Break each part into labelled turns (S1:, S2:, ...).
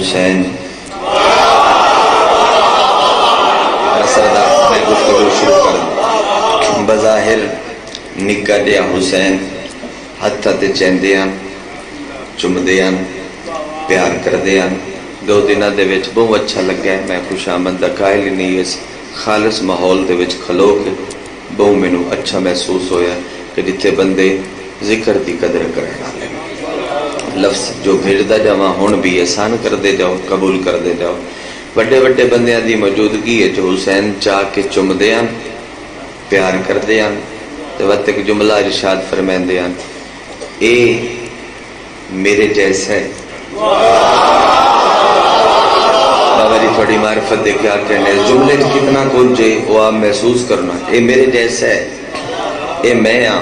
S1: حسین میں گفتگو شروع کر بظاہر نکا جہا حسین ہاتھاں تے چہندے ہیں چمدے ہیں پیار کردے ہیں دو دنوں دے وچ بہت اچھا لگا ہے میں خوش آمد دا قائل ہی نہیں اس خالص ماحول دے وچ کھلو کے بہت مینوں اچھا محسوس ہویا کہ جتھے بندے ذکر دی قدر کرنا لے لفظ جو بھیجدا جاواں ہن بھی احسان کردے جاؤ قبول کردے جاؤ بڑے بڑے بندیاں دی موجودگی ہے جو حسین چاہ کے چمدے ہیں پیار کردے ہیں تو وقت ایک جملہ ارشاد فرمائندے ہیں اے میرے جیسا ہے بابا جی تھوڑی معرفت دے کیا کہنے جملے کتنا کچھ ہے وہ آپ محسوس کرنا اے میرے جیسا ہے اے میں ہاں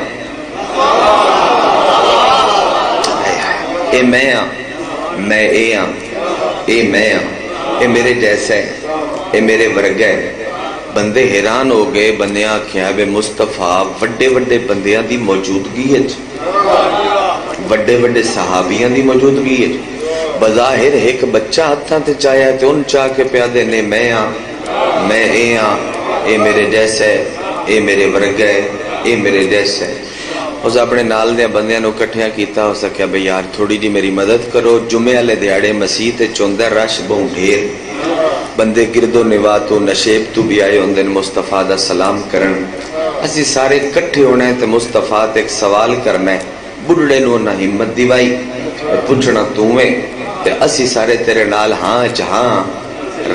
S1: اے میں ہاں میں اے ہاں اے میں ہاں اے میرے جیسا ہے اے میرے ورگا ہے بندے حیران ہو گئے بندیاں آکھیاں بے مصطفیٰ وڈے وڈے بندیاں دی موجودگی ہے وڈے وڈے صحابیاں دی موجودگی ہے بظاہر ایک بچہ ہاتھاں تے چاہیا تے ان چاہ کے پیادے نے میں ہاں میں اے ہاں اے میرے جیسا ہے اے میرے ورگا ہے اے میرے جیسا ہے اس اپنے نال دے بندیاں نو کٹھیاں کیتا ہو سکیا بھئی یار تھوڑی جی میری مدد کرو جمعے والے دیہاڑے مسیح تے چوندہ رش بہوں ڈھیر بندے گرد و نواز تو نشیب تو بھی آئے ہوندے مصطفیٰ دا سلام کرن اسی سارے کٹھے ہونا ہے تے مصطفیٰ تے ایک سوال کرنا ہے بڑھڑے نو نہ ہمت دیوائی پوچھنا تویں تے اسی سارے تیرے نال ہاں جہاں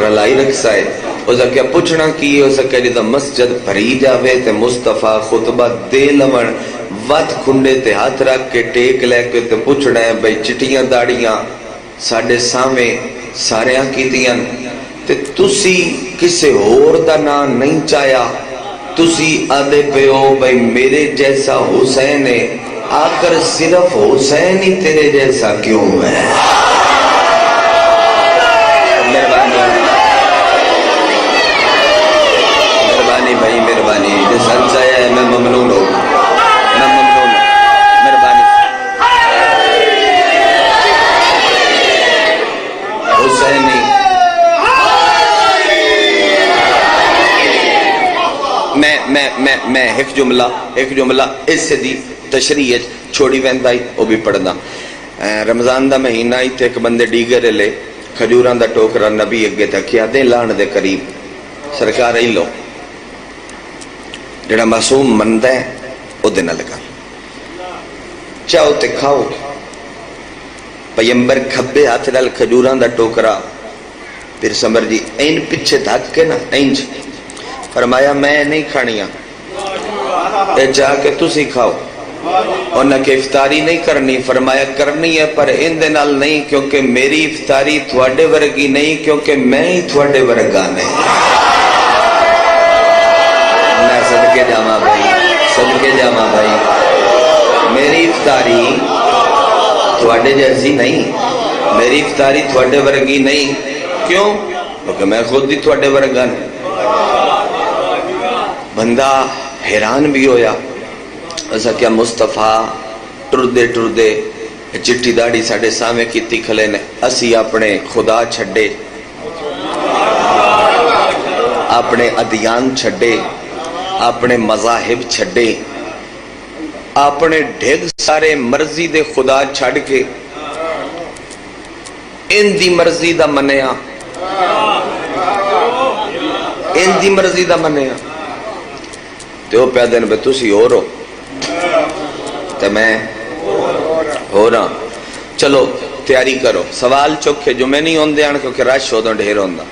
S1: رلائی رکھسا ہے اسا کیا پوچھنا کی ہے اسا کیا جدہ مسجد بھری جاوے تے مصطفیٰ خطبہ دے لون وات کھنڈے تے ہاتھ رکھ کے ٹیک لے کے تے پوچھنا ہے بھئی چٹیاں داڑیاں ساڑھے سامیں ساریاں کیتیاں تے تسی کسے اور دا نا نہیں چاہیا تسی آدھے پہ ہو بھئی میرے جیسا حسین ہے آکر صرف حسین ہی تیرے جیسا کیوں ہے مہربانی بھائی مہربانی جو سچ آیا ہے میں ممنون ہوں میں ممنون ہوں مہربانی حسینی میں ایک جملہ اس سے دی تشریح چھوڑی ویندائی وہ بھی پڑھنا رمضان دا مہینہ ہی تے ایک بندے ڈیگر لے کھجوران دا ٹوکرا نبی اگے تکیا دے لان دے قریب سرکار ہی لو جڑا معصوم مندہ ہے او دے نہ لگا چاہو تے کھاؤ پیمبر کھبے ہاتھ ڈال کھجوران دا ٹوکرا پھر سمر جی این پچھے دھاک کے نا اینج فرمایا میں نہیں کھانیاں اے جا کے تسی کھاؤ اور نہ کہ افطاری نہیں کرنی فرمایا کرنی ہے پر ان دے نال نہیں کیونکہ میری افطاری تھوڑے ورگی نہیں کیونکہ میں ہی تھوڑے ورگا نہیں میں صدقے جامع بھائی میری افطاری تھوڑے جیسی نہیں میری افطاری تھوڑے ورگی نہیں کیوں کیونکہ میں خود ہی تھوڑے ورگا نہیں بندہ حیران بھی ہویا ایسا کیا مصطفیٰ ٹردے چٹی داڑی ساڑھے سامنے کیتی کھلے نے اسی اپنے خدا چھڑے اپنے ادیان چھڑے اپنے مذاہب چھڑے اپنے ڈھگ سارے مرضی دے خدا چھڑ کے ان دی مرضی دا منیا تو پیادے نے تسی ہو رہو تو میں ہو رہا چلو تیاری کرو سوال چوکھے جمعے نہیں ہوندے آن کیونکہ رش ہو دوں ڈھیر ہوندہ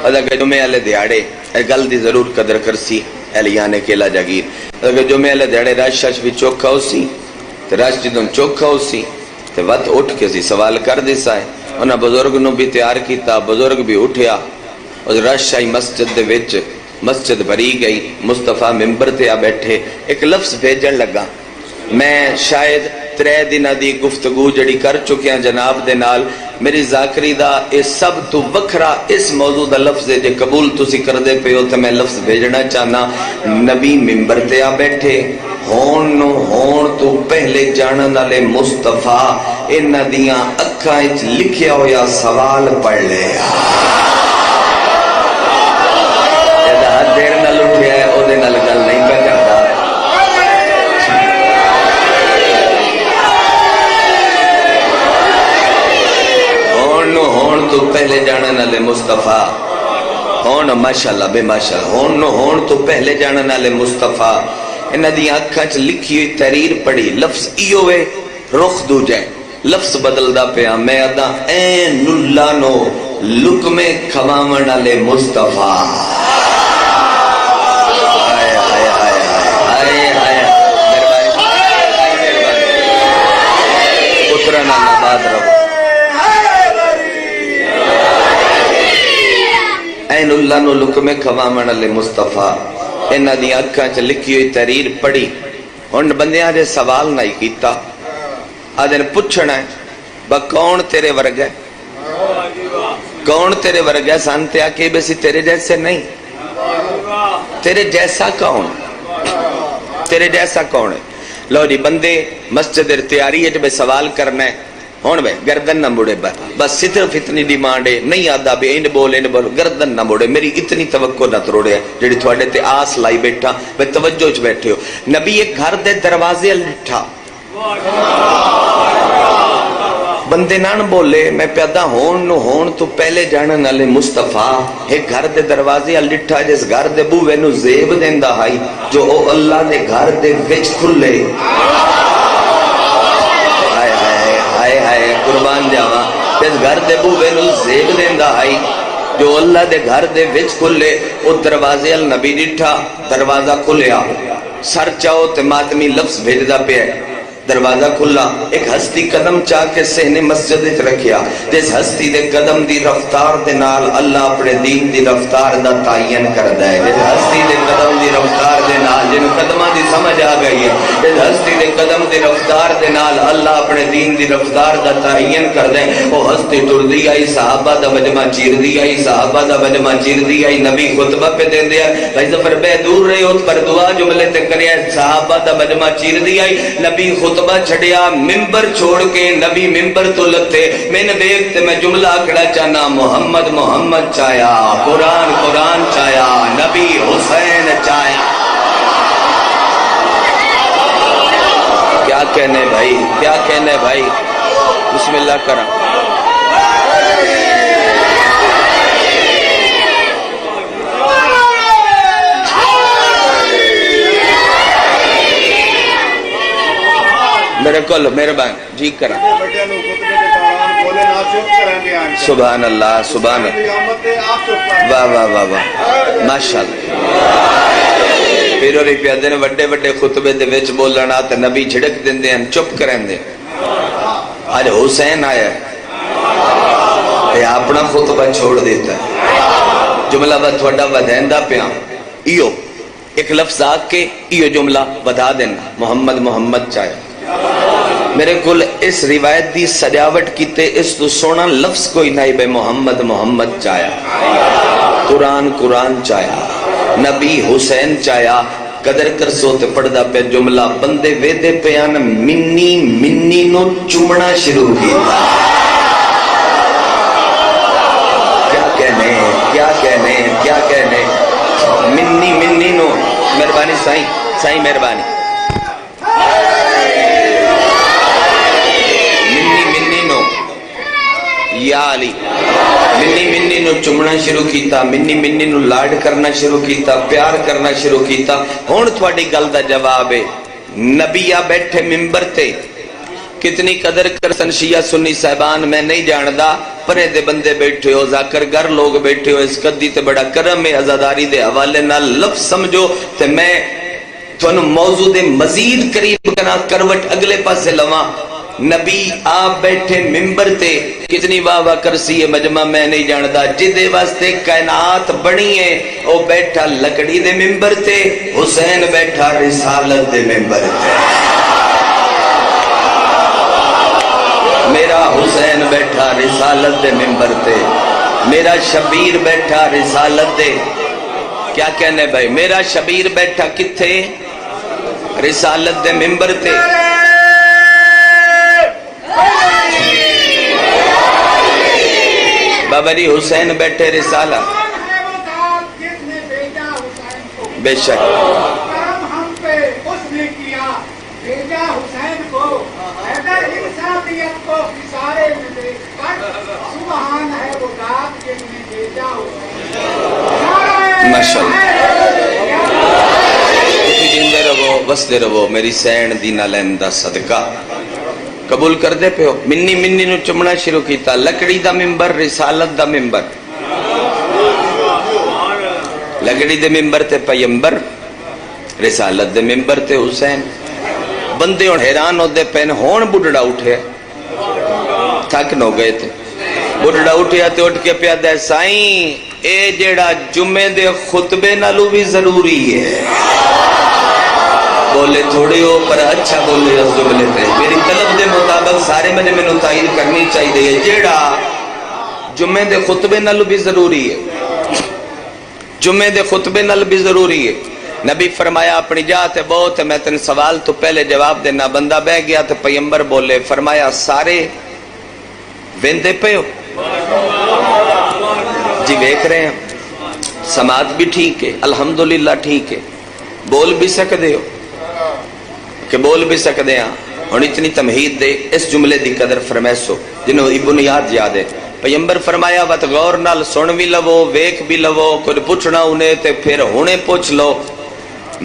S1: اگر جمعے والے دیاڑے گل دی ضرور قدر کرسی اہلیان کیلا جاگیر اگر جمعے والے دیاڑے رش بھی چوکھا ہو سی تو رش جدوں چوکھا ہو سی تو وقت اٹھ کے سی سوال کر دیسا ہے انہاں بزرگ نو بھی تیار کیتا بزرگ بھی اٹھیا اور رش آئی مسجد دے وچ مسجد بھری گئی مصطفیٰ ممبر تے آ بیٹھے ایک لفظ بھیجن لگا میں شاید 3 دن دی گفتگو جڑی کر چکیاں جناب دے نال میری ذاکری دا اس سب تو وکھرا اس موضوع دا لفظ ہے جے قبول تسی کر دے پہ ہو تو میں لفظ بھیجنا چاہنا نبی ممبر تے آ بیٹھے ہون نو ہون تو پہلے جانن والے مصطفیٰ انہاں دیاں اکھاں وچ لکھیا ہویا سوال پڑھ لے جدا دیر نال اٹھیا ہے او دے نال گل نہیں پہ کردا ہون نو ہون تو پہلے جانن والے مصطفیٰ ہون ماشاءاللہ بے ماشاءاللہ ہون نو ہون تو پہلے جانن والے مصطفیٰ انہاں دیاں اکھاں وچ لکھی ہوئی تحریر پڑھی لفظ ایو ہے رخ دوجا ہے لفظ بدلدا پیا میں ادا این اللہ نو لکمے کھواون والے مصطفیٰ ہائے ہائے ہائے ہائے ہائے پترا نال آباد رہو این اللہ نو لکمے کھواون والے مصطفیٰ انہاں دی اکھاں چ لکھی ہوئی تحریر پڑھی ہن بندیاں دے سوال نہیں کیتا آدن پوچھنا ہے با کون تیرے ورگا ہے کون تیرے ورگا ہے سانتے آکے بیسی تیرے جیسے نہیں تیرے جیسا کون تیرے جیسا کون ہے لو جی بندے مسجد تیاری ہے جب سوال کرنا ہے ہون بے گردن نہ مڑے بس صرف اتنی ڈیمانڈ ہے نہیں آدھا بھی ان بول گردن نہ مڑے میری اتنی توقع نہ تروڑے جڑی تھوڑے تے آس لائی بیٹھا بے توجہ چ بیٹھے ہو نبی ایک گھر دے دروازے لٹھا بندے نان بولے میں پیدا ہون نو ہون تو پہلے جانن والے مصطفیٰ ایک گھر دے دروازے لٹھا جس گھر دے بوے نو زیب دیندا ہائی جو او اللہ دے گھر دے وچ کھلے ہائے ہائے قربان جاواں جس گھر دے بوے نو زیب دیندا ہائی جو اللہ دے گھر دے وچ کھلے او دروازے نبی ڈٹھا دروازہ کھلیا سر چاہو تے ماتمی لفظ بھیجدا پیا دروازہ کھلا ایک ہستی قدم چاہ کے سہنے مسجد رکھیا جس ہستی دے قدم دی رفتار دے نال اللہ اپنے دین دی رفتار دا تعین کردہ ہے جس ہستی دے قدم دی رفتار دے نال جن قدمہ دی سمجھ آ گئی ہے جس ہستی دے قدم دی رفتار دے نال اللہ اپنے دین دی رفتار دا تعین کردہ ہے وہ ہستی ٹر دی آئی صحابہ دا مجمع چیر دی آئی صحابہ دا مجمع چیر دی آئی نبی خطبہ پہ دے دیا بھائی ظفر بے دور رہے ہو پر دعا جملے تے کریا صحابہ دا مجمع چیر دی آئی نبی خطبہ چھڑیا ممبر چھوڑ کے نبی ممبر تو لتے میں نے بیگتے میں جملہ کڑا چاہنا محمد محمد چاہیا قرآن قرآن چاہیا نبی حسین چاہیا کیا کہنے بھائی کیا کہنے بھائی بسم اللہ کرم میرے کل مہربان جی کرا سبحان اللہ سبحان اللہ واہ واہ واہ واہ ماشاءاللہ پیرو ری پیادے نے وڈے وڈے خطبے دے وچ بولنا تے نبی جھڑک دیندے ہیں چپ کریں دے آج حسین آیا ہے یہ اپنا خطبہ چھوڑ دیتا ہے جملہ وڈا ودھیندہ پیاں ایو ایک لفظ آگ کے ایو جملہ ودھا دینا محمد محمد چاہے میرے کل اس روایت دی سجاوٹ کیتے اس تو سونا لفظ کوئی نہیں بے محمد محمد چاہیا قرآن قرآن چاہیا نبی حسین چاہیا قدر کر سوتے پڑھدا پہ جملہ بندے ویدے پیان منی منی نو چمڑا شروع کیتا کیا کہنے کیا کہنے کیا کہنے منی منی نو مہربانی سائیں سائیں مہربانی یا علی منی منی نو چمنا شروع کیتا منی منی نو لاڈ کرنا شروع کیتا پیار کرنا شروع کیتا ہون تھوڑی گل دا جواب ہے نبی آ بیٹھے ممبر تے کتنی قدر کرسن شیعہ سنی صاحبان میں نہیں جاندہ پرے دے بندے بیٹھے ہو ذاکر گر لوگ بیٹھے ہو اس قدی تے بڑا کرم میں عزاداری دے حوالے نہ لفظ سمجھو تے میں تو موضوع دے مزید قریب کنا کروٹ اگلے پاسے لواں نبی آپ بیٹھے ممبر تے کتنی واہ واہ کرسی ہے مجمع میں نہیں جاندہ جدے واسطے کائنات بڑی ہے او بیٹھا لکڑی دے ممبر تے حسین بیٹھا رسالت دے ممبر تے میرا حسین بیٹھا رسالت دے ممبر تے میرا شبیر بیٹھا رسالت دے کیا کہنے بھائی میرا شبیر بیٹھا کتھے رسالت دے ممبر تے بابا جی حسین بیٹھے رسالہ بے شک
S2: ہم پہ اس نے کیا بھیجا حسین کو حیدر انسانیت کو اشارے میں دیکھ کر سبحان ہے وہ ذات جس نے بھیجا حسین
S1: ماشاءاللہ تسی جیندے رہو وسدے رہو میری سین دینا لین دا صدقہ قبول کر دے پہ ہو منی منی نو چمنا شروع کیتا لکڑی دا ممبر رسالت دا ممبر لکڑی دے ممبر تے پیمبر رسالت دے ممبر تے حسین بندے ہون حیران ہو دے پین ہون بڑھڑا اٹھے تھک نو گئے تھے بڑھڑا اٹھیا تے اٹھ کے پیا دے سائیں اے جیڑا جمعے دے خطبے نالو بھی ضروری ہے بولے تھوڑے ہو پر اچھا بولے اس جملے پہ میری طلب دے مطابق سارے میں نے تائید کرنی چاہیے جیڑا جمعے دے خطبے نالو بھی ضروری ہے جمعے دے خطبے نال بھی ضروری ہے نبی فرمایا اپنی جات ہے بہت ہے میں تن سوال تو پہلے جواب دینا بندہ بہ گیا تو پیمبر بولے فرمایا سارے ویندے پہ ہو جی دیکھ رہے ہیں سماعت بھی ٹھیک ہے الحمدللہ ٹھیک ہے بول بھی سکتے ہو کہ بول بھی سکتے ہیں اور اتنی تمہید دے اس جملے دی قدر فرمیسو جنہوں بنیاد یاد ہے پیمبر فرمایا وقت غور نال سن بھی لو ویک بھی لو کوئی پوچھنا انہیں تے پھر ہونے پوچھ لو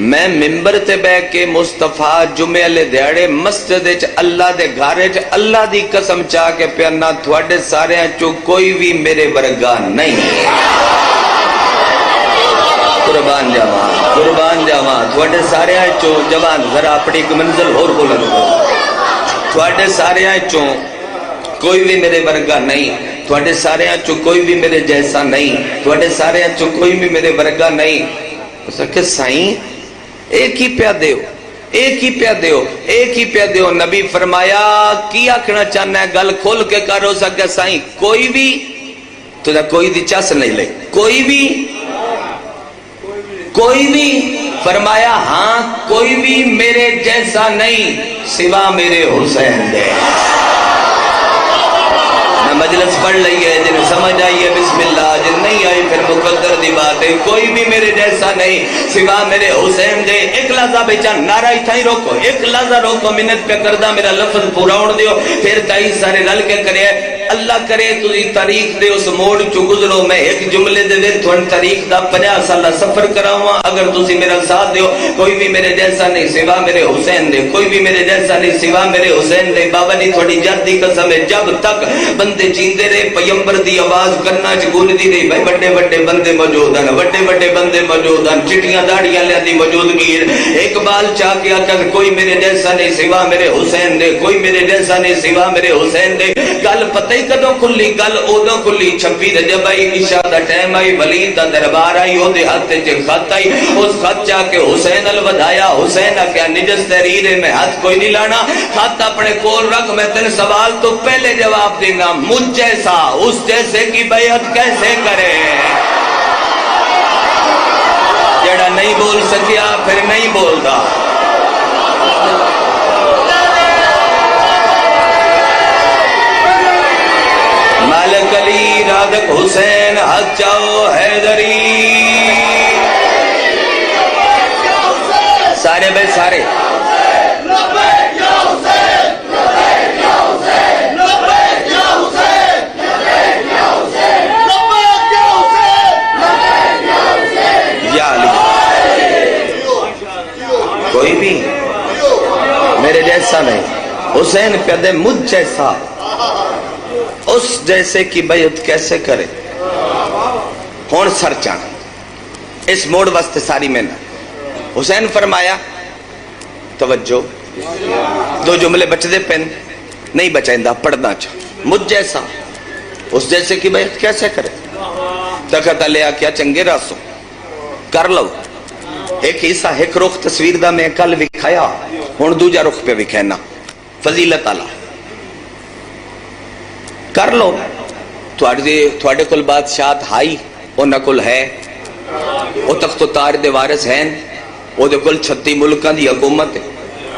S1: میں ممبر تے بے کے مصطفیٰ جمعے علیہ دیاڑے مسجد وچ اللہ دے گھر وچ اللہ دی قسم چاہ کے پیانا تھوڑے سارے چوں کوئی بھی میرے ورگا نہیں قربان جاواں تھوڑے سارے چوں جوان ذرا اپنی ایک منزل اور بلند تھوڑے سارے چوں کوئی بھی میرے ورگا نہیں تھوڑے سارے چوں کوئی بھی میرے جیسا نہیں تھوڑے سارے چوں کوئی بھی میرے ورگا نہیں اس کہ سائیں ایک ہی پیا دیو ایک ہی پیا دیو ایک ہی پیا دیو نبی فرمایا کی آکھنا چاہنا ہے گل کھول کے کرو سکے سائیں کوئی بھی تجھا کوئی دی چاس نہیں لے کوئی بھی فرمایا ہاں کوئی بھی میرے جیسا نہیں سوا میرے حسین دے مجلس پڑھ لئیے جنہیں سمجھ آئیے بسم اللہ جن نہیں آئی پھر مقدر دی بات ہے کوئی بھی میرے جیسا نہیں سوا میرے حسین دے ایک لحظہ بیچان نعرہ ہی تھائی روکو ایک لحظہ روکو منت پہ کردہ میرا لفظ پورا اڑ دیو پھر تائی سارے رل کے کرے اللہ کرے تجھی تاریخ دے اس موڑ چو گزرو میں ایک جملے دے دے تھوڑ تاریخ دا 50 سالہ سفر کراؤں اگر تسی میرا ساتھ دیو کوئی بھی میرے جیسا نہیں سوا میرے حسین دے کوئی بھی میرے جیسا نہیں سوا میرے حسین دے بابا نہیں تھوڑی جد دی قسم ہے جب تک بندے جیندے رہے پیمبر دی آواز کرنا چ گونجدی رہی بھائی بڑے بڑے بندے موجود ہیں بڑے بڑے بندے موجود ہیں چٹیاں داڑیاں لیندی موجودگی ایک بال چاہ کے آکر کوئی میرے جیسا نہیں سوا میرے حسین دے کوئی میرے جیسا نہیں سوا میرے حسین دے گل پتہ ہی کدوں کھلی گل اودوں کھلی 26 رجب آئی عشاء دا ٹائم آئی ولید دا دربار آئی اودے ہاتھ چ خط آئی اس خط چا کے حسین ال ودایا حسین کیا نجس تحریر میں ہاتھ کوئی نہیں لانا خط اپنے کول رکھ میں تین سوال تو پہلے جواب دینا مجھ جیسا اس جیسے کی بیعت کیسے کرے جڑا نہیں بول سکیا پھر نہیں بولتا مالک علی رادق حسین حق چاہو حیدری سارے بھائی سارے یا علی کوئی بھی میرے جیسا نہیں حسین پیدے مجھ جیسا اس جیسے کی بیعت کیسے کرے کون سر چاند اس موڑ واسطے ساری میں نہ حسین فرمایا توجہ دو جملے بچدے پین نہیں بچائندہ پڑھنا چاہ مجھ جیسا اس جیسے کی بیعت کیسے کرے تکتا لیا کیا چنگے راسوں کر لو ایک حصہ ایک رخ تصویر دا میں کل وکھایا ہون دوجہ رخ پہ وکھینا فضیلت اللہ کر لو تھوڑے کل بادشاہت ہائی وہ نکل ہے وہ تخت و تار دے وارث ہیں وہ دے کل 36 ملکاں دی حکومت ہے،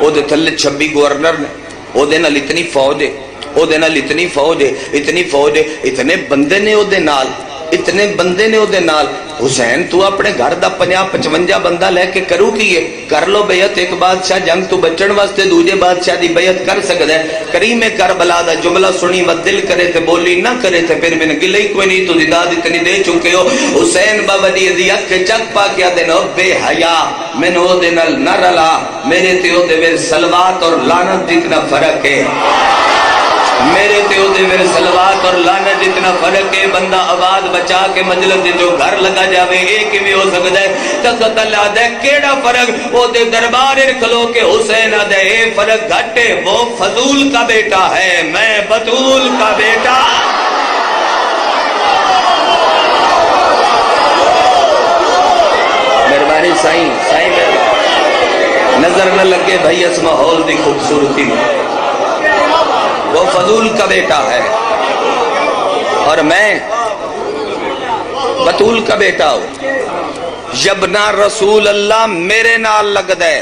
S1: وہ دے تھلے 26 گورنر نے، وہ دے نال اتنی فوج ہے، وہ دے نال اتنی فوج ہے، اتنی فوج ہے، اتنے بندے نے وہ دے نال، اتنے بندے نے وہ دے نال۔ حسین تو اپنے گھر دا 50-55 بندہ لے کے کرو کیے؟ کر لو بیعت، ایک بادشاہ جنگ تو بچن واسطے دوجے بادشاہ دی بیعت کر سکدا ہے۔ کریم کربلا دا جملہ سنی و دل کرے تے بولی نہ کرے تے پھر میں گلے کوئی نہیں، تو داد اتنی دے چکے ہو۔ حسین بابا دی دی اکھ چک پا کے دے نو بے حیا مینوں او دے نال نہ رلا، میرے تے او دے وچ صلوات اور لعنت جتنا فرق ہے، میرے تے دے میرے صلوات اور لعنت جتنا فرق ہے۔ بندہ آواز بچا کے مجلس جو گھر لگا جاوے ایک بھی ہو سکتا ہے۔ تخت اللہ دے کیڑا فرق وہ دے دربار کھلو کے حسین دے اے فرق گھٹے، وہ فضول کا بیٹا ہے، میں بطول کا بیٹا۔ مہربانی سائیں، سائیں مہربانی، نظر نہ لگے بھائی اس ماحول دی خوبصورتی میں، وہ فضول کا بیٹا ہے اور میں بطول کا بیٹا ہوں۔ یبنا رسول اللہ میرے نال لگ دے،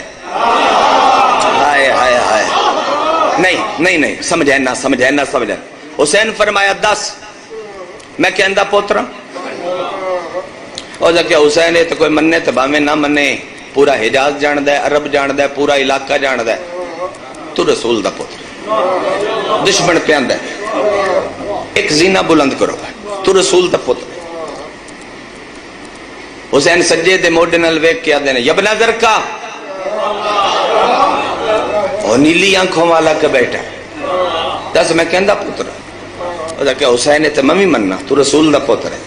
S1: ہائے ہائے ہائے، نہیں سمجھے نہ حسین فرمایا 10 میں کہندہ پوترا، اور جا کہ حسین ہے تو کوئی مننے تو باویں نہ منے، پورا حجاز جاندہ ہے، عرب جاندہ ہے، پورا علاقہ جاندہ ہے، تو رسول دا پوتر دشمن پہ آندہ ہے، ایک زینہ بلند کرو، تو رسول دا پوتر۔ حسین سجے دے موڈے نال ویکھ کے آدھے نے یبنا زرکا، اور نیلی آنکھوں والا کا بیٹا، دس میں کہندہ پوتر، اور کہ حسین ہے تو ممی مننا، تو رسول دا پوتر ہے۔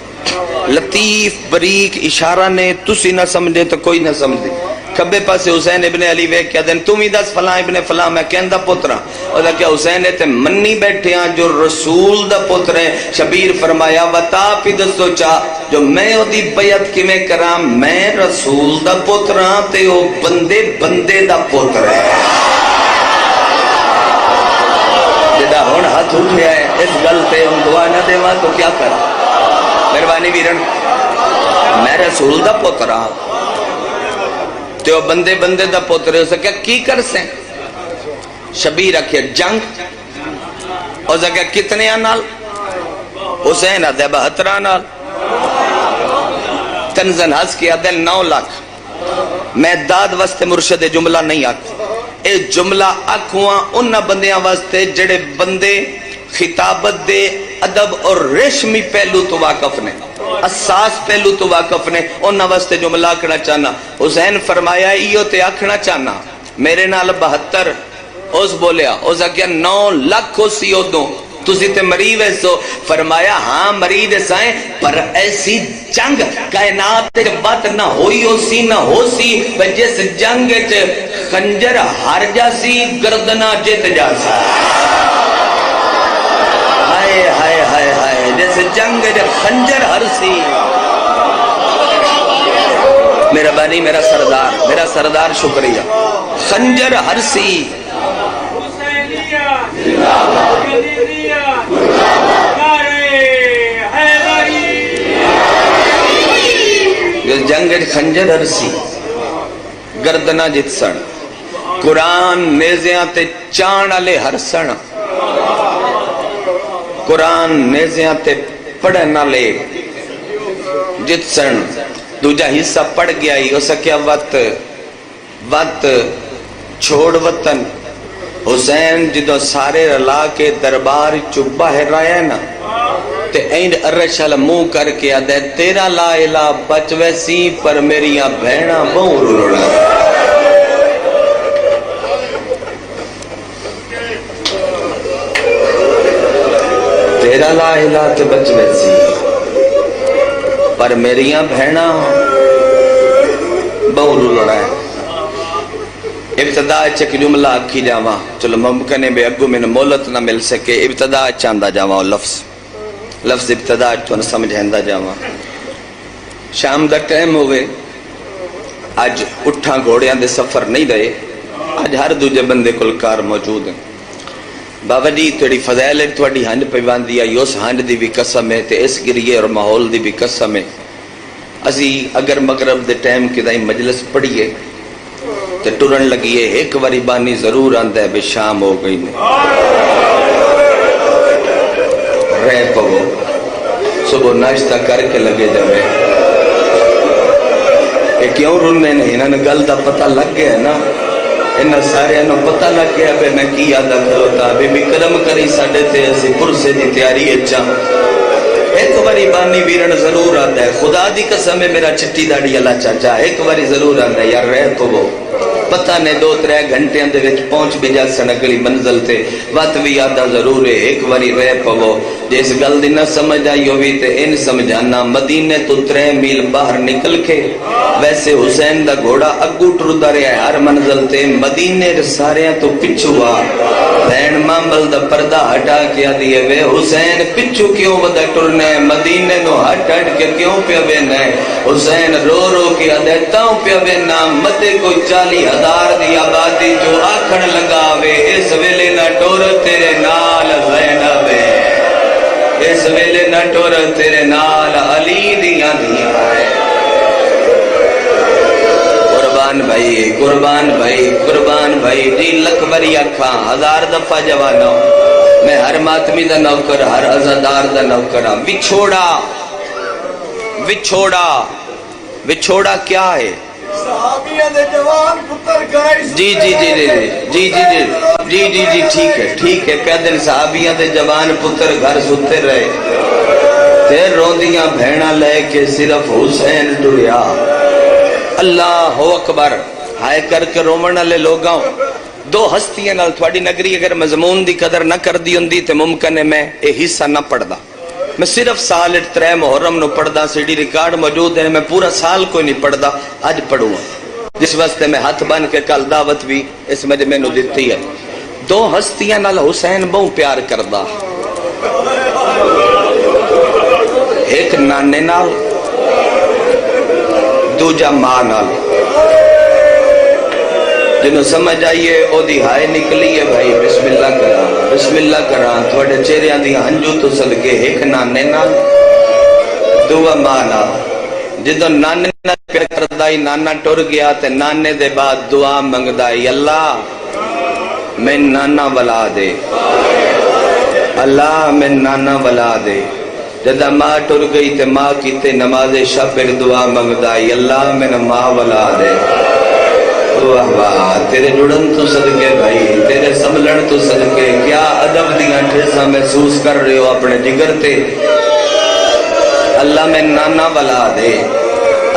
S1: لطیف بریک اشارہ نے تسی نہ سمجھے تو کوئی نہ سمجھے۔ کھبے پاسے حسین ابن علی ویکھ کے دن تم ہی دس فلاں ابن فلاں، میں کہندہ پترا، اور کہ حسین تے منی بیٹھے ہیں جو رسول دا پتر ہے۔ شبیر فرمایا وطا پی دسو چاہ جو میں او دی بیعت کی میں کرام، میں رسول دا پتر ہاں تے او بندے دا پتر ہے۔ جدہ ہون ہاتھ اٹھیا ہے اس گل تے ہم دعا نہ دے ماں تو کیا کر؟ مہربانی بیرن، میں رسول دا پتر ہاں تے وہ بندے دا پوتر ہے، اسے کی کر سیں؟ شبیر رکھے جنگ، اسے کتنے آنال؟ حسین آدھے 72 آنال، تنزن ہس کی آدھے 9 لاکھ۔ میں داد واسطے مرشد جملہ نہیں آکھوں، اے جملہ آکھواں انہ بندیاں واسطے جڑے بندے خطابت دے ادب اور ریشمی پہلو تو واقف نے، اساس پہلو تو واقف نے، انہاں واسطے جملہ آکھنا چاہنا۔ حسین فرمایا ایو تے آکھنا چاہنا میرے نال 72 اس بولیا، اس آکھیا 9 لاکھ ہو سی ادوں تسی تے مریض ایسو۔ فرمایا ہاں مریض ایسائیں، پر ایسی جنگ کائنات تے بات نہ ہوئی ہو سی جس جنگ تے خنجر ہار جاسی گردنا جت جاسی۔ ہائے ہائے ہائے ہائے، جیسے جنگ جب خنجر ہر سی۔ میرا بانی میرا سردار شکریہ، خنجر ہر سی۔ جنگ خنجر ہر سی گردنا جت سن، قرآن نیزیاں تے چان آلے ہر سن، قرآن نیزیاں تے پڑھن آلے جت سن۔ دوجہ حصہ پڑھ گیا ہی اسا کیا وقت چھوڑ وطن۔ حسین جدو سارے رلا کے دربار چبا ہے رائے نا تے اینڈ ارشل منہ کر کے آدھے تیرا لا الہ بچ ویسی پر میریاں بہناں بہن روڑا۔ تیرا لا الہ تے بچ ویسی پر میریاں بہناں بہن روڑا ہے۔ ابتدا چک جملہ آکھی جاواں، چلو ممکن ہے بے اگو میں مولت نہ مل سکے، ابتدا چاندہ جاواں لفظ ابتدا تو سمجھیندہ جاواں۔ شام دا ٹائم ہوئے، آج اٹھاں گھوڑیاں دے سفر نہیں دے، آج ہر دوجہ بندے کلکار موجود ہیں۔ بابا جی تیڑی فضائل تھوڑی ہنڈ پیواندی آئی، اس ہنڈ دی بھی قسم ہے تے اس گریے اور ماحول دی بھی قسم ہے۔ اسی اگر مغرب دے ٹائم کے دائی مجلس پڑھیے تے ٹرن لگیے ایک واری بانی ضرور آندا ہے بے شام ہو گئی نے رہ پو صبح ناشتہ کر کے لگے جاوے کہ کیوں رونے نے انہاں نے گل دا پتہ لگ گیا نا انہاں سارے نو پتہ لگ گیا بے میں کی ادا کروتا بے بھی کرم کری ساڈے تے اسی پرسے دی تیاری اچھا ایک واری بانی ویرن ضرور آتا ہے خدا دی قسم ہے میرا چٹی داڑی اللہ چاچا ایک واری ضرور آتا ہے یار رہ پو پتہ نے 2-3 گھنٹے اندے وچ پہنچ بھی جا سن اگلی منزل تے وقت بھی یادا ضرور ہے ایک واری رہ پو جس گل دی نہ سمجھ آئی ہوئی تے ان سمجھانا مدینے تو 3 میل باہر نکل کے ویسے حسین دا گھوڑا اگو ٹردا رہا ہے ہر منزل تے مدینے ساریاں تو پچھو آ بہن مامل دا پردہ ہٹا کے آدھی وے حسین پچھو کیوں ودا ٹرنے مدینے نو ہٹ ہٹ کے کیوں پیا بینا حسین رو رو کے آدھے تاؤں پیا بینا مدے کو 40,000 دی آبادی جو آکھن لگا وے اس ویلے نہ ٹور تیرے نال زینب اس ویلے نہ ٹور تیرے نال علی دیاں دیاں ہے قربان بھائی جی لکھ بری اکھاں 1000 دفعہ جوانو میں ہر ماتمی دا نوکر ہر عزادار دا نوکر ہاں وچھوڑا کیا ہے
S3: صحابیہ دے جوان پتر گائے
S1: جی ٹھیک ہے کہہ دن صحابیہ دے جوان پتر گھر ستے رہے تے روندیاں بھیڑا لے کے صرف حسین ٹریا اللہ اکبر ہائے کر کے رومن والے لوگاں 2 ہستیاں نال تھوڑی نگری اگر مضمون دی قدر نہ کر دی ہوندی تے ممکن ہے میں اے حصہ نہ پڑھدا میں صرف سال 3 محرم نو پڑھدا سیڈی ریکارڈ موجود ہے میں پورا سال کوئی نہیں پڑھدا اج پڑھوں جس واسطے میں ہاتھ بن کے کل دعوت بھی اس میں مینو دتی ہے 2 ہستیاں نال حسین بہت پیار کردا ایک نانے نال دوجا ماں نال جنہوں سمجھ آئیے او دی ہائے نکلی ہے بھائی بسم اللہ کران تھوڑے چہریاں دی ہنجو تو صدقے ایک نانے نال دوا ماں نال جدو نانے نال پیار کردائی نانا ٹر گیا تے نانے دے بعد دعا منگدائی اللہ میں نانا ولا دے اللہ میں نانا ولا دے جدہ ماں ٹر گئی تے ماں کیتے نماز شب پھر دعا منگدائی اللہ میں ماں ولا دے واہ واہ تیرے جڑن تو صدقے بھائی تیرے سملن تو صدقے کیا ادب دیاں ٹھیساں محسوس کر رہے ہو اپنے جگر تے اللہ میں نانا ولا دے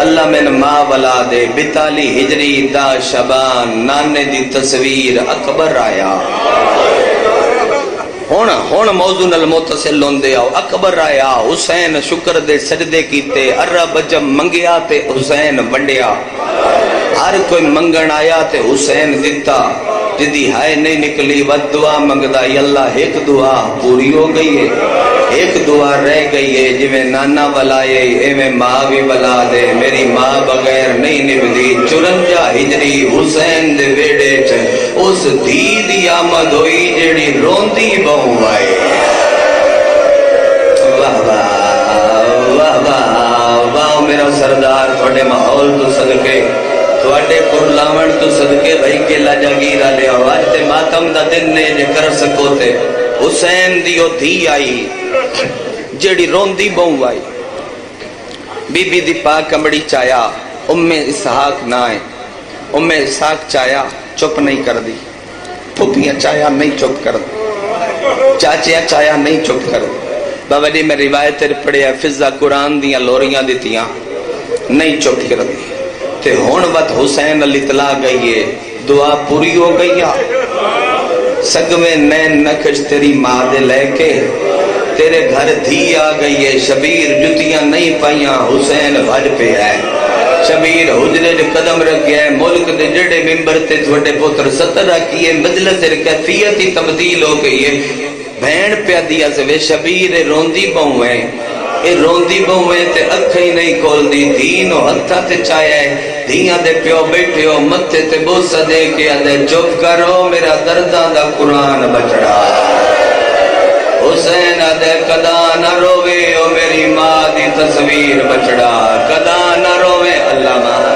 S1: اللہ میں ماں ولا دے 42 ہجری 10 شبان نانے دی تصویر اکبر آیا ہون موضوع نال متصل ہوندے آؤ اکبر آیا حسین شکر دے سجدے کیتے عرب جب منگیا تے حسین ونڈیا ہر کوئی منگن آیا تے حسین دیتا جدی ہائے نہیں نکلی ود دعا منگدا اللہ ایک دعا پوری ہو گئی ہے ایک دعا رہ گئی ہے جی میں نانا ولائے اے میں ماں بھی ولا دے میری ماں بغیر نہیں نبدی 54 ہجری حسین دے ویڑے چ اس دھی دی آمد ہوئی جیڑی روندی بہو آئے واہ واہ واہ واہ میرا سردار تھوڑے ماحول تو صدقے تھوڑے پرلاون تو صدقے بھائی کے لاجاگیر آلے آواز تے ماتم دا دن نے جے کر سکو تے حسین دیو دھی آئی جیڑی روندی بہو آئی بی بی دی پاک کمڑی چایا اسحاق نہ آئے اسحاق چایا چپ نہیں کر دی پھپیاں چایا نہیں چپ کر دی چاچیاں چایا نہیں چپ کر دی بابا جی میں روایت پڑھے حفظہ قرآن دیاں لوریاں دیتیاں نہیں چپ کر دی تے ہون وقت حسین علی اطلاع گئی ہے دعا پوری ہو گئی سگویں نین نکش تیری ماں دے لے کے تیرے گھر دھی آ گئی ہے شبیر جتیاں نہیں پائیاں حسین بھج پہ ہے شبیر حجرے جو قدم رکھ گیا ہے ملک دے جڑے ممبر تے تھوڑے پوتر 17 کیے مجلس کیفیت ہی تبدیل ہو گئی ہے بہن پہ دیا سے شبیر روندی بہو ہے اے روندی بہو ہے تے اکھ ہی نہیں کھول دی دین و ہتھا تے چایا ہے دھیاں دے پیو بیٹھے ہو متھے تے بوسا دے کے آدھے چپ کرو میرا درداں دا قرآن بچڑا حسین آدھے کدا نہ روے او میری ماں دی تصویر بچڑا کدا نہ روے اللہ ماں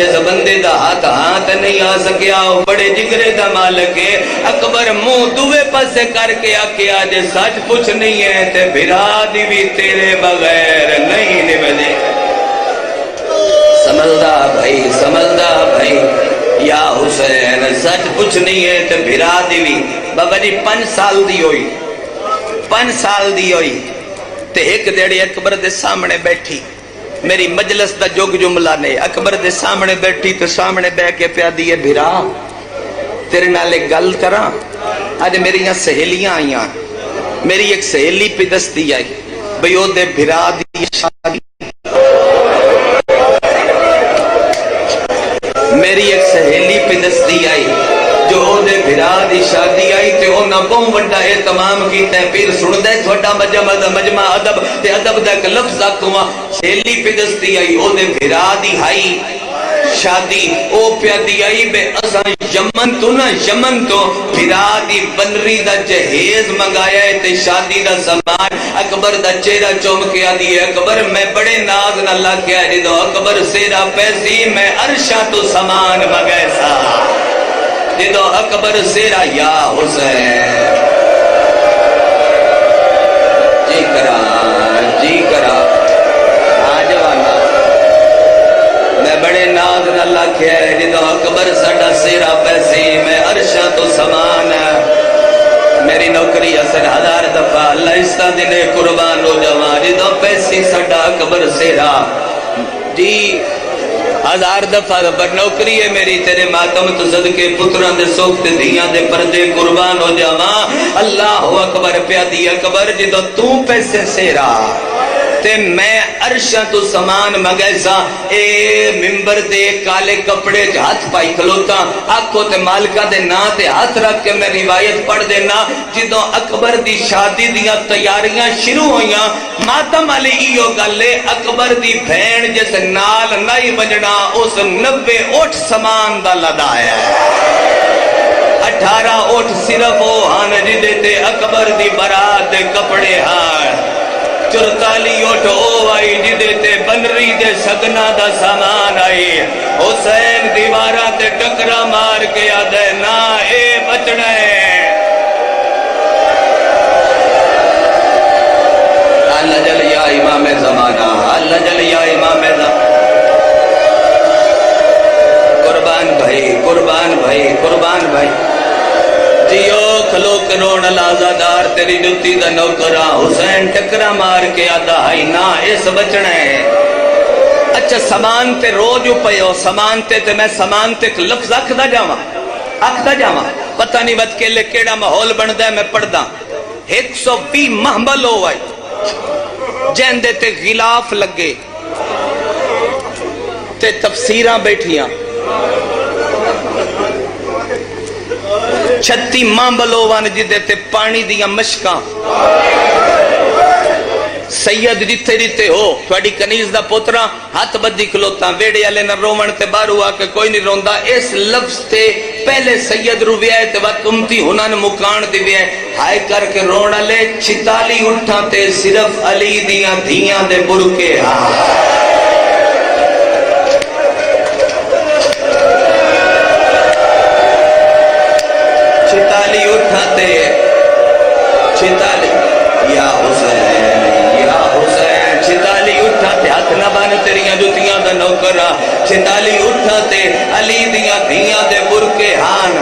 S1: جس بندے دا ہاتھ نہیں آ سکیا وہ بڑے جگرے دا مالک ہے۔ اکبر منہ دوے پاسے کر کے آکیا جے سچ پوچھ نہیں ہے تے بھرا دی بھی تیرے بغیر نہیں نبھدے۔ سمجھدا بھائی یا حسین سچ پوچھ نہیں ہے تے بھرا دی بھی۔ بابا جی 5 سال دی ہوئی تے ایک دیڑی اکبر دے سامنے بیٹھی، میری مجلس دا جوگ جملہ نے، اکبر دے سامنے بیٹھی تو سامنے بہ کے پیا دیئے بھرا تیرے نالے گل کراں۔ آج میری یہاں سہیلیاں آئیاں، میری ایک سہیلی پہ دستی آئی بھئی او دے بھرا دی شادی، میری ایک سہیلی پہ دستی آئی جو او دے بھرا دی شادی آئی تے او نہ بہت وڈا اہتمام کیتا ہے۔ پیر سن دے تھوڑا مجمع ادب تے ادب دا ایک لفظ آکھواں، سہیلی پہ دستی آئی او دے بھرا دی ہائی شادی، او پیا دی آئی بے اساں یمن تو بھرا دی بنری دا جہیز منگایا ہے تے شادی دا سامان۔ اکبر دا چہرہ چمکیا دی اکبر میں بڑے ناز نہ لگیا جدو اکبر سیرا پیسی میں عرشاں تو سامان منگائے سا، جدو اکبر سیرا یا حسین جی کرا آجوانا میں بڑے ناز نہ لکھیا ہے جدو اکبر ساڑا سیرا پیسی میں عرشاں تو سامان میری نوکری اثر 1000 دفعہ اللہ اس کا دنے قربان ہو جاواں جدو پیسی ساڑا اکبر سیرا جی 1000 دفعہ پر نوکری ہے میری تیرے ماتم تو صدقے پتران دے سوکت دھیاں دے پردے قربان ہو جاواں اللہ اکبر پیا دی اکبر جدو تو پیسے سیرا تے میں عرشاں تو سامان مگیسا اے ممبر دے کالے کپڑے ہاتھ پائی کھلوتا آکھو تے مالکہ دے نا تے ہاتھ رکھ کے میں روایت پڑھ دینا جدو اکبر دی شادی دیا تیاریاں شروع ہویاں ماتم علی ایو گلے اکبر دی بھین جس نال نہیں بجنا اس 90 اٹھ سامان دا لدایا ہے 18 اٹھ صرف وہ ہاں جدے تے اکبر دی برات دے کپڑے ہاں 44 اٹھ او آئی جدے تے بنری دے سگنا دا سامان آئی حسین دیوارہ تے ٹکرا مار کے آدھے نا اے بچنا ہے اللہ جل یا امام زمانہ اللہ جل یا امام زمانہ قربان بھائی جیو کھلو کرون الازادار تیری جتی دا نوکرا حسین ٹکرا مار کے آدھا ہائی نا اس بچنا ہے اچھا سامان تے روجو پیو سامان تے میں سامان تے لفظ اکھدا جاواں پتہ نہیں بد کے لئے کیڑا محول بندہ ہے میں پڑھدا 120 محمل ہو آئی جہندے تے غلاف لگے تے تفسیراں بیٹھیاں 36 ماں بلوان جدے تے پانی دیا مشکاں سید جتے جتے ہو تھوڑی کنیز دا پوترا ہاتھ بدی کھلوتا ویڑے والے نہ رومن تے بارو آ کے کوئی نہیں روندا اس لفظ تے پہلے سید رو ویا ہے تے وقت امتی ہنن مکان دی ویا ہے ہائے کر کے رون والے 46 اٹھاں تے صرف علی دیاں دھیاں دے برکے ہاں چھتالی اٹھاتے علی دیاں دھیاں دے برکے ہان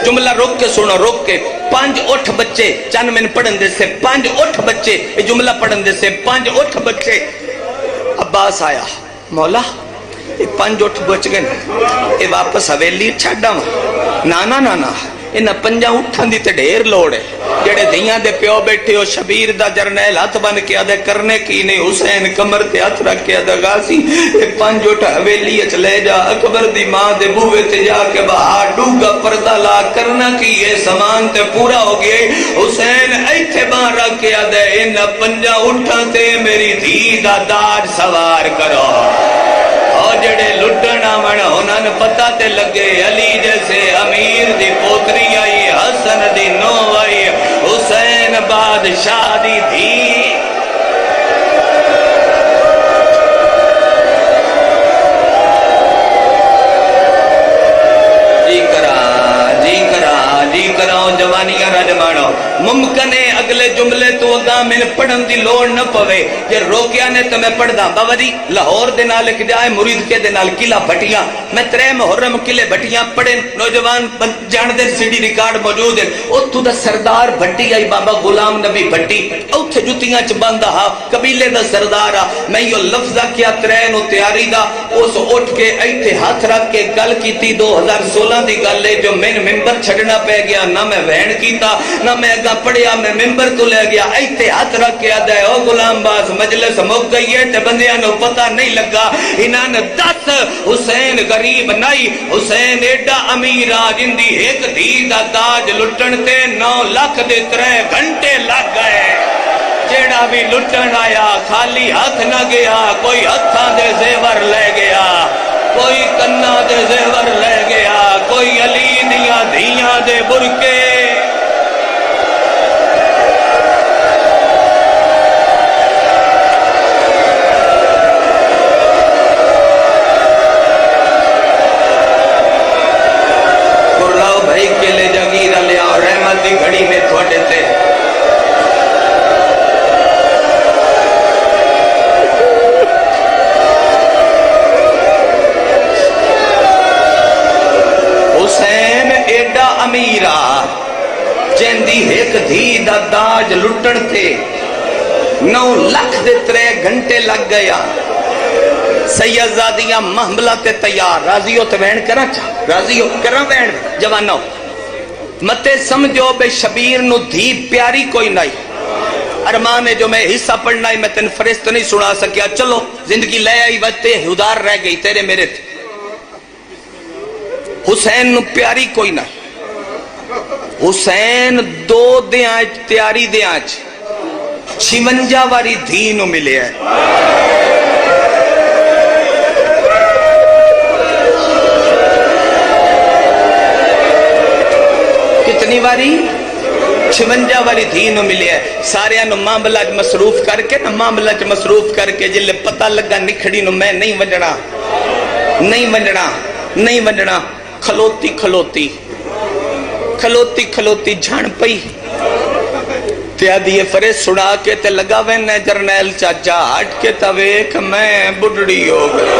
S1: جملہ روک کے سنو روک کے 5 اٹھ بچے چند من پڑھن دے سے 5 اٹھ بچے یہ جملہ پڑھن دے سے 5 اٹھ بچے عباس آیا مولا یہ 5 اٹھ بچ گئے یہ واپس حویلی چھڑا نا انہاں 5 اٹھن دی تے ڈھیر لوڑ ہے جڑے دیاں دے پیو بیٹھے ہو شبیر دا جرنیل ہاتھ بن کے آدھے کرنے کی نہیں حسین کمر تے ہاتھ رکھ کے آدھے غازی یہ 5 اٹھ حویلی اچ لے جا اکبر دی ماں دے بوے تے جا کے باہر ڈوگا پردہ لا کرنا کی یہ سامان تے پورا ہو گئے حسین ایتھے باہر رکھ کے آدھے انہاں 5 اٹھاں تے میری دھی دا دار سوار کرو اور جڑے لٹن آمن انہاں نے پتہ تے لگے علی جیسے امیر دی پوتری آئی حسن دی نو آئی حسین بادشاہ دی دھی جمانو ممکن ہے اگلے جملے تو اگا میں پڑھن دی لوڑ نہ پوے کہ روکیا نے تو میں پڑھ دا بابا جی لاہور دے نال ایک جائے مرید کے دے نال قلعہ بھٹیاں میں 3 محرم قلعے بھٹیاں پڑھے نوجوان جان دے سی ڈی ریکارڈ موجود ہے اوتھوں دا سردار بھٹی آئی بابا غلام نبی بھٹی اوتھے جُتیاں چ بندہ ہا قبیلے دا سردار آ میں یہ لفظ کیا 3 نو تیاری دا اس اٹھ کے ایتھے ہاتھ رکھ کے گل کیتی 2016 دی گل ہے جو میں ممبر چھڈنا پے گیا نہ میں وہن کیتا نہ میں اگا پڑھیا میں ممبر تو لے گیا ایتھے ہاتھ رکھ کے آدا ہے او غلام باز مجلس مک گئی ہے تے بندیاں نو پتہ نہیں لگا انہاں نے 10 حسین غریب نہیں حسین ایڈا امیر آ جندی ایک دھی دا تاج لٹن تے 9 لاکھ دے 3 گھنٹے لگ گئے جیڑا بھی لٹن آیا خالی ہاتھ نہ گیا کوئی ہتھاں دے زیور لے گیا کوئی کنا دے زیور لے گیا کوئی علی دیاں دھیاں دے برکے گرلاؤ بھائی کے لے جاگیر لیا اور رحمت دی گھڑی میں تھوڑے تے حسین ایڈا امیرہ جیندی ایک دھی دا داج لٹن تھے 9 لاکھ دے 3 گھنٹے لگ گیا سیدزادیاں محملہ تے تیار راضی ہو تے وین کرا چاہ راضی ہو کرا وین جوانو متے سمجھو بے شبیر نو دھی پیاری کوئی نہیں ارمان ہے جو میں حصہ پڑھنا ہے میں تن فرست نہیں سنا سکیا چلو زندگی لے آئی وقتے ادار رہ گئی تیرے میرے تھے حسین نو پیاری کوئی نہ حسین 2 دیاں تیاری دیاں 56 واری دھی نو ملے ہے کتنی واری 56 واری دھی نو ملے ہے سارے انو معاملہ مصروف کر کے نا معاملہ مصروف کر کے جلے پتہ لگا نکھڑی نو میں نہیں ونجنا نہیں ونجنا نہیں ونجنا کھلوتی کھلوتی کھلوتی کھلوتی جھان پئی تے آدھی فرے سڑا کے تے لگا وینے جرنیل چاچا ہٹ کے تویک میں بڑھڑی ہو گئی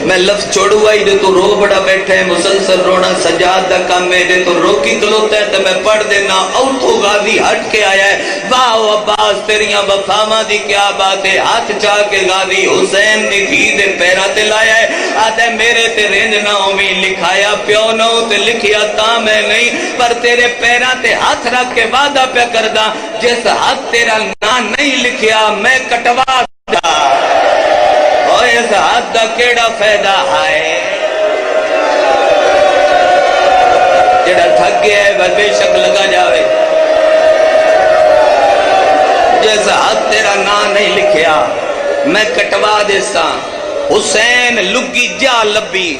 S1: میں لفظ چھوڑوں آئی دے تو رو بڑا بیٹھے مسلسل رونا سجاد دا کام ہے دے تو روکی کلوتا ہے تو میں پڑھ دینا اوتھو غازی ہٹ کے آیا ہے واہ عباس تیریاں وفاواں دی کیا بات ہے ہاتھ چاہ کے غازی حسین دی دھی دے پیرا تے لایا ہے آدھے میرے تے رنج نہ ہومی لکھایا پیو نہ تے لکھیا تا میں نہیں پر تیرے پیرا تے ہاتھ رکھ کے وعدہ پہ کردہ جس ہاتھ تیرا نہ نہیں لکھیا میں کٹوا دا اس ہاتھ دا کیڑا فائدہ آئے جڑا تھک گیا ہے وہ بے شک لگا جاوے جیسا ہاتھ تیرا نا نہیں لکھیا میں کٹوا دیسا حسین لگی جا لبی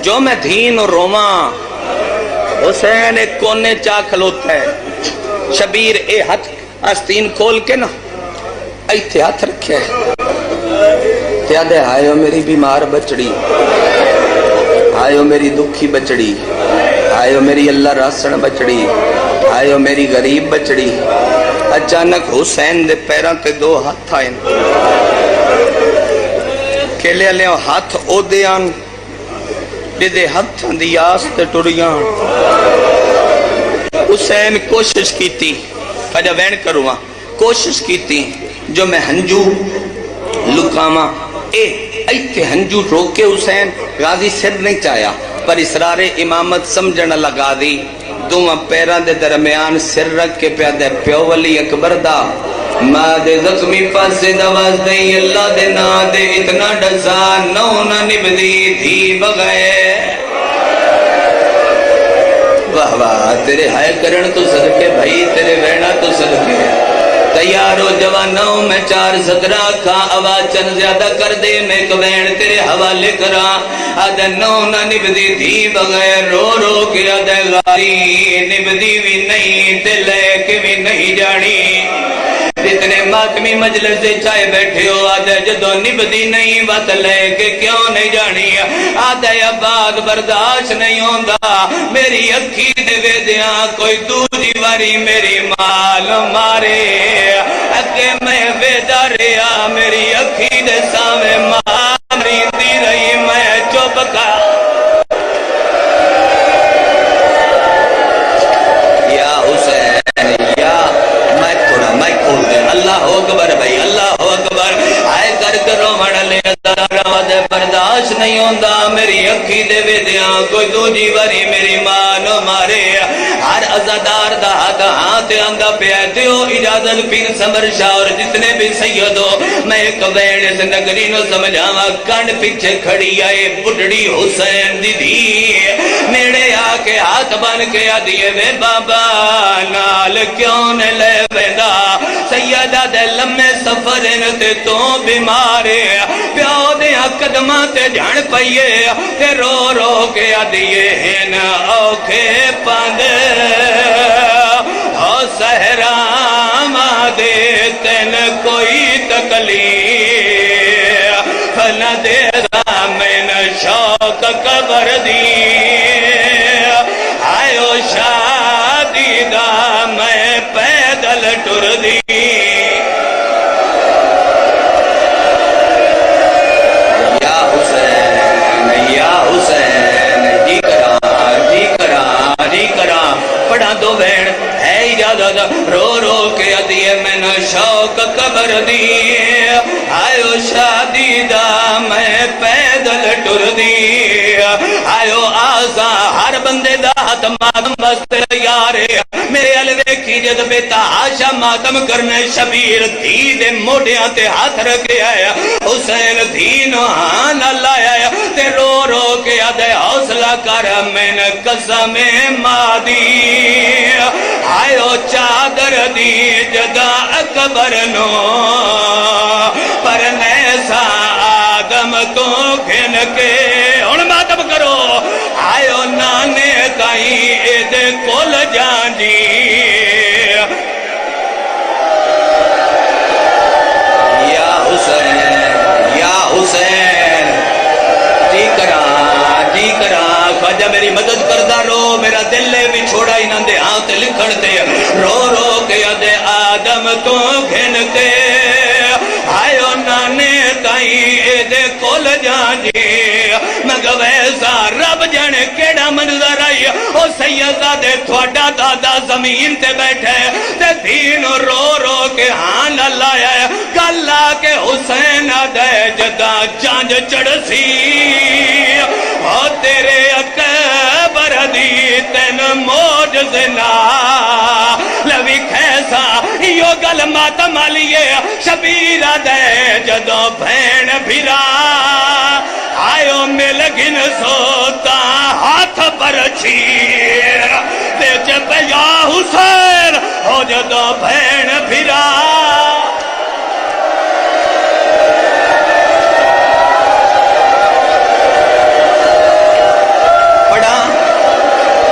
S1: جو میں دھین روماں حسین ایک کونے چاہ کھلوتا ہے شبیر اے ہاتھ آستین کھول کے نا ایتھے ہاتھ رکھے یاد ہے آئیو میری بیمار بچڑی آئیو میری دکھی بچڑی آئیو میری اللہ راسن بچڑی آئیو میری غریب بچڑی اچانک حسین دے پیران تے 2 ہاتھ آئیں کہلے علیہ ہاتھ او دیان دے ہاتھ دی آس تے ٹوڑیاں حسین کوشش کی تھی پجا وین کروا کوشش کی تھی جو میں ہنجو لکاما ایتھے ہنجو روکے حسین غازی سر نہیں چاہیا پر اسرار امامت سمجھنا لگا دی دوہاں پیران دے درمیان سر رکھ کے پیادے پیو ولی اکبر دا ماں دے زخمی پاسے دواز دیں اللہ دے نا دے اتنا ڈزا نو نہ نبدی دھی بغیر واہ واہ تیرے ہائے کرن تو صدقے بھائی تیرے وینا تو صدقے تیار ہو جوانوں میں 4 صدرہ کھا آواز چند زیادہ کر دے میں کوین تیرے حوالے کرا آدھے نو نہ نبدی تھی بغیر رو رو کے آدھے غاری نبدی بھی نہیں تے لے کے بھی نہیں جانی
S4: جتنے ماتمی مجلس سے چائے بیٹھے ہو آدھے جدو نبدی نہیں وط لے کے کیوں نہیں جانی آدھے آباد برداشت نہیں ہوندا میری اکھی دے ویدیاں کوئی دوجی واری میری مال مارے اگے میں ویدہ رہا میری اکھی دے سامنے ماری دی رہی میں چپ کا
S1: یا حسین یا میں تھوڑا میں کھول دے
S4: اللہ اکبر بھائی اللہ اکبر آئے کر کرو مڑلے دے برداشت نہیں ہوندا میری اکھی دے ویدیاں کوئی دوجی واری میری ماں نو مارے ہر عزادار دا ہاتھ آندا پیا دیو اجازت پیر سمر شاہ اور جتنے بھی سید ہو میں ایک وین اس نگری نو سمجھاواں کنڈ پیچھے کھڑی آئے بڈڑی حسین دی دھی نیڑے آ کے ہاتھ بن کے آدھیے وے بابا نال کیوں نے لے ویندا سیدہ دے لمے سفر تے تو بیمارے پیو دے قدماں تے جھڑ پئیے تے رو رو کے آدھیے ہن اوکھے پند او صحرام دے تین کوئی تکلیف نہ دے من شوق قبر دی آئیو شادی دا میں پیدل ٹر دی پڑھا دو بین ہے اجازت رو رو کے ادیے میں نہ شوق قبر دی آئیو شادی دا میں پیدل ٹر دی آئیو آسا ہر بندے دا ہاتھ ماتم بستے یارے میرے علوے کی جد بیتا آشا ماتم کرنے شبیر دھی دے موڑیاں تے ہاتھ رکھے آیا حسین دھینو ہاں اللہ آیا تے رو رو کے آدھے حوصلہ کر میں نے قسم مادی آئیو چادر دی جدا اکبر نو پر نیسا آدم تو گھن کے ان ماتم کرو آئیو نانے تائیں ایدے کول جان جی
S1: یا حسین
S4: جی کرا خواجہ میری مدد کردہ رو میرا دل بھی چھوڑا ہی نہ دے ہاتھ لکھن دے رو رو کے دے آدم تو گھن کے آئیو نانے تائیں اے دے کول جان جی مگر ویسا رب جانے کیڑا منظر آئی او سیدہ دے تھوڑا دادا زمین تے بیٹھے تے دین رو رو کے ہاں اللہ آیا گلہ کے حسین دے جدا چانج چڑھ سی او تیرے اکبر دی تین موجزنا لوی کھیسا یو گل ماتم آلیے شبیرہ دے جدو بھین بھیرا آئیو میں لگن سوتا ہاتھ پر چھیر دے جب یا حسین ہو جدو بھین بھیرا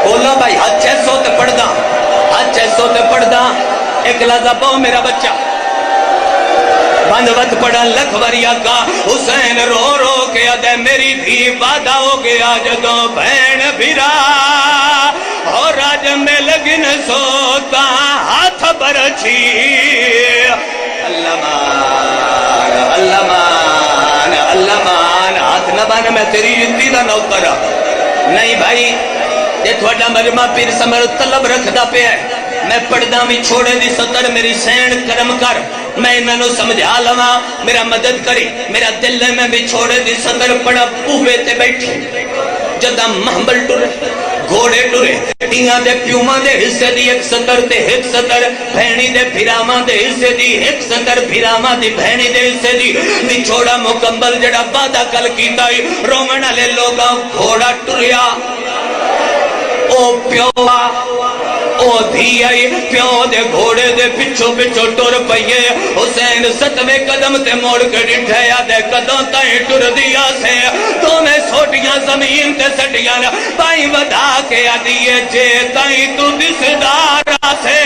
S4: بولو بھائی ہاتھ چیسو تے پڑھ دا ایک لازہ پاؤ میرا بچہ بند وقت پڑھا لکھ وریا کا حسین رو رو کے ادے میری بھی وعدہ ہو گیا جدو بہن بھیرا اور راج میں لگن سوتا ہاتھ برچھی اللہ مان ہاتھ نہ بان میں تیری جتی دا نوکر نہیں بھائی جے تھوڑا مرمہ پیر سمر طلب رکھدا پہ ہے میں پڑھدا بھی چھوڑے دی سطر میری سین کرم کر میں انہوں سمجھا لما میرا مدد کری میرا دل میں بھی چھوڑے دی سطر پڑھا پوہے تے بیٹھے جدہ محمل ٹورے گھوڑے ٹورے ٹینگا دے پیوما دے حصے دی ایک سطر تے ایک سطر بھینی دے بھیراما دے حصے دی ایک سطر بھیراما دی بھینی دے حصے دی بھی چھوڑا مکمل جڑا بادہ کل کیتا ہی رومنہ لے لوگا گھوڑا ٹوریا او پیوا او دھی آئی پیو دے گھوڑے دے پچھو پچھو ٹور پئیے حسین ستوے قدم تے موڑ کے ڈٹھیا دے قدم تائیں ٹر دیا سے تو میں سوٹیاں زمین تے سٹیاں پائیں ودا کے آدیے جے تائیں تو دسدارا سے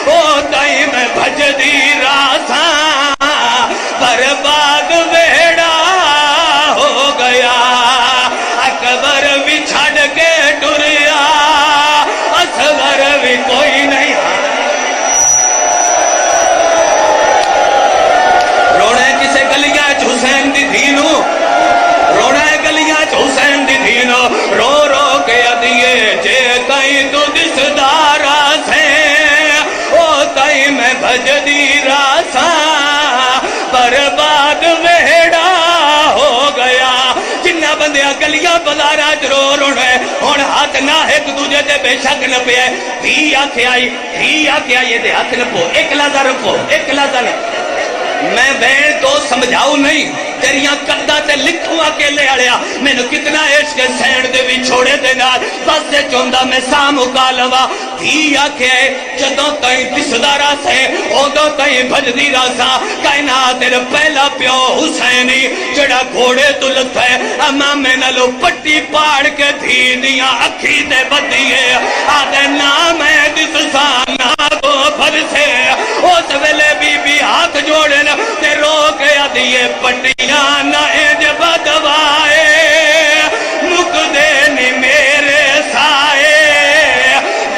S4: او تائیں میں بھجدی راساں برباد ویڑا ہو گیا اکبر بھی چھڑ کے ٹریا اصغر بھی کوئی نہیں رونا ہے کسے گلیاں حسین دی دھینو رونا ہے گلیاں حسین دی دھینو رو رو کے ادیے جے کہیں تو دسدارا سے او تائیں میں بھجدی راساں برباد ویڑا ہو گیا جنہ بندیاں گلیاں بازاراں چ رو رونا ہے ہن ہاتھ نہ ایک دوجے تے بے شک نہ پیا بھی آکھے آئی تے ہاتھ نہ پو ایک لحظہ رکھو ایک لحظہ نہ میں بہن تو سمجھاؤ نہیں تیریاں کردہ تے لکھوں اکیلے آڑیا میں نے کتنا عشق سینڈ دے بھی چھوڑے دے نال بس دے چوندہ میں سام اکالوا بھی آکھے جدوں تائیں دسدارا سے اودوں تائیں بھجدی راسا کائنا تیرے پہلا پیو حسینی جڑا گھوڑے تو لتا ہے اما میں نلو پٹی پاڑ کے دھی دیاں اکھی دے بدیے آدھے نام ہے دس سانا کو بھر سے اس ویلے بی ہاتھ جوڑے تے رو کے آدھیے پٹیاں نہ اج بدوائے مک دینی میرے سائے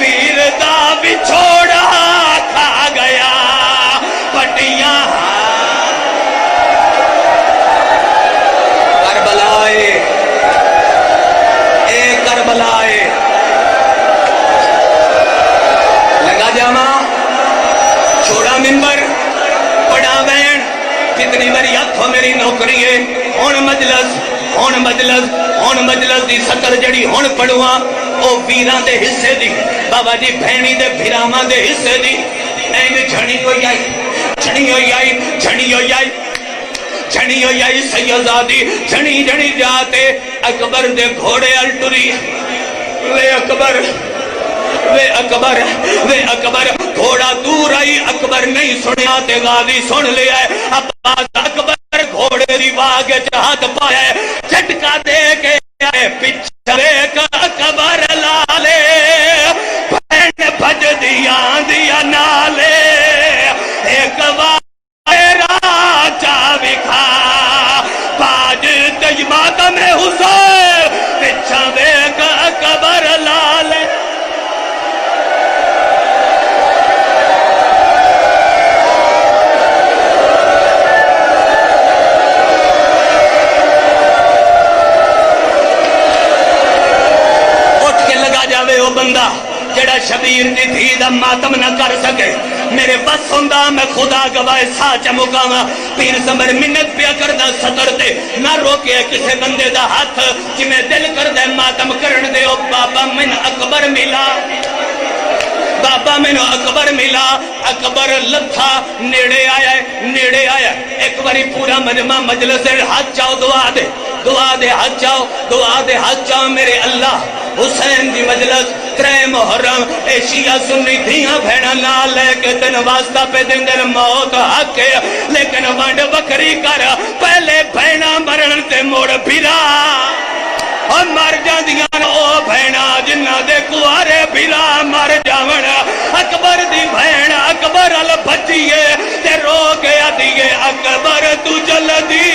S4: ویر دا بچھوڑا کھا گیا پٹیاں کربلائے اے کربلائے لگا جاما چھوڑا منبر پڑا بین کتنی بری ہتھوں میری نوکری ہے ہون مجلس دی سطر جڑی ہون پڑھواں او ویراں دے حصے دی بابا جی بھینی دے بھراواں دے حصے دی این جھڑی ہوئی آئی سیدزادی جھڑی جاتے اکبر دے گھوڑے الٹری وے اکبر گھوڑا دور آئی اکبر نہیں سنیا تے غازی سن لیا ہے عباس اکبر گھوڑے دی واگ ہاتھ پایا ہے جھٹکا دے کے آئے پچھلے کا اکبر لالے بہن بھج دیا نالے ایک وائرہ چاوی کھا باج تجمات میں حسین پچھلے کا اکبر لالے بندہ جڑا شبیر دی دھی دا ماتم نہ کر سکے میرے بس ہوندہ میں خدا گواہ ساچ مقامہ پیر زمر منت پیا کردہ سطر دے نہ روکے کسے بندے دا ہاتھ جی میں دل کردہ ماتم کرن دے او بابا من اکبر ملا اکبر لتھا نیڑے آیا ایک باری پورا مجمع مجلس ہاتھ چاہو دعا دے ہاتھ چاہو میرے اللہ حسین دی مجلس ترے محرم اے شیعہ سنی دھیاں بھیڑا نہ لے کے تن واسطہ پہ دن موت حق ہے لیکن وانڈ بکری کر پہلے بھیڑا مرن تے موڑ بھیرا اور مر جاندیاں او بھیڑا جنہ دے کوارے بھیرا مر جاون اکبر دی بھیڑ اکبر ال بھجیے تے رو گیا دیئے اکبر تو جلدی